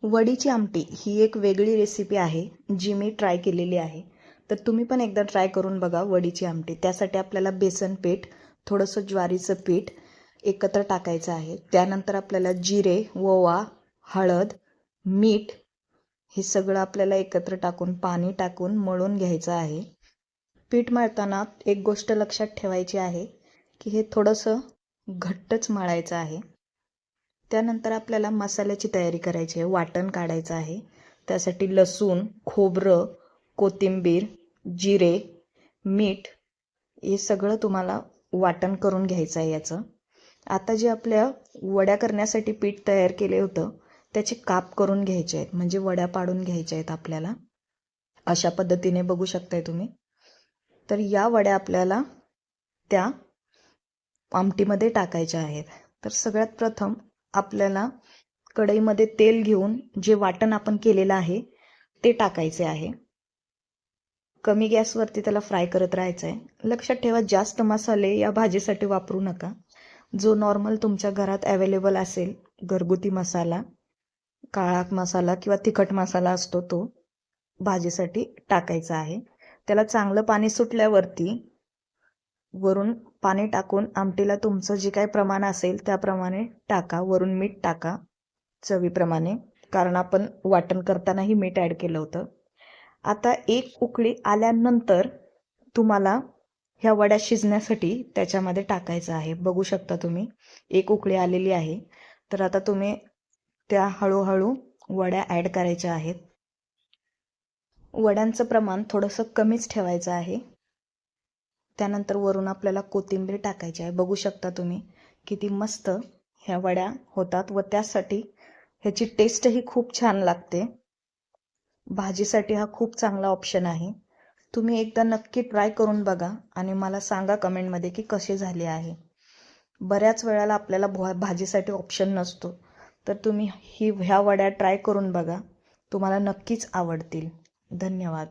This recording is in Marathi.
वडीची आमटी ही एक वेगळी रेसिपी आहे जी मी ट्राय केलेली आहे. तर तुम्ही पण एकदा ट्राय करून बघा वडीची आमटी. त्यासाठी आपल्याला बेसन पीठ, थोडंसं ज्वारीचं पीठ एकत्र टाकायचं आहे. त्यानंतर आपल्याला जिरे, ओवा, हळद, मीठ हे सगळं आपल्याला एकत्र टाकून पाणी टाकून मळून घ्यायचं आहे. पीठ मळताना एक गोष्ट लक्षात ठेवायची आहे की हे थोडंसं घट्टच मळायचं आहे. त्यानंतर आपल्याला मसाल्याची तयारी करायची आहे, वाटण काढायचं आहे. त्यासाठी लसूण, खोबरं, कोथिंबीर, जिरे, मीठ हे सगळं तुम्हाला वाटण करून घ्यायचं आहे याचं. आता जे आपल्या वड्या करण्यासाठी पीठ तयार केले होतं त्याचे काप करून घ्यायचे आहेत, म्हणजे वड्या पाडून घ्यायच्या आहेत आपल्याला. अशा पद्धतीने बघू शकताय तुम्ही. तर या वड्या आपल्याला त्या आमटीमध्ये टाकायच्या आहेत. तर सगळ्यात प्रथम आपल्याला कढईमध्ये तेल घेऊन जे वाटण आपण केलेलं आहे ते टाकायचे आहे. कमी गॅसवरती त्याला फ्राय करत राहायचं आहे. लक्षात ठेवा, जास्त मसाले या भाजीसाठी वापरू नका. जो नॉर्मल तुमच्या घरात अवेलेबल असेल घरगुती मसाला, काळा मसाला किंवा तिखट मसाला असतो तो भाजीसाठी टाकायचा आहे. त्याला चांगलं पाणी सुटल्यावरती वरून पाणी टाकून आमटीला तुमचं जे काही प्रमाण असेल त्याप्रमाणे टाका. वरून मीठ टाका चवीप्रमाणे, कारण आपण वाटण करतानाही मीठ ॲड केलं होतं. आता एक उकळी आल्यानंतर तुम्हाला ह्या वड्या शिजण्यासाठी त्याच्यामध्ये टाकायचं आहे. बघू शकता तुम्ही एक उकळी आलेली आहे. तर आता तुम्ही त्या हळूहळू वड्या ॲड करायच्या आहेत. वड्यांचं प्रमाण थोडंसं कमीच ठेवायचं आहे. त्यानंतर वरून आपल्याला कोथिंबीर टाकायची आहे. बघू शकता तुम्ही किती मस्त ह्या वड्या होतात व त्यासाठी ह्याची टेस्टही खूप छान लागते. भाजीसाठी हा खूप चांगला ऑप्शन आहे. तुम्ही एकदा नक्की ट्राय करून बघा आणि मला सांगा कमेंटमध्ये की कसे झाले आहे. बऱ्याच वेळेला आपल्याला भाजीसाठी ऑप्शन नसतो, तर तुम्ही ह्या वड्या ट्राय करून बघा. तुम्हाला नक्कीच आवडतील. धन्यवाद.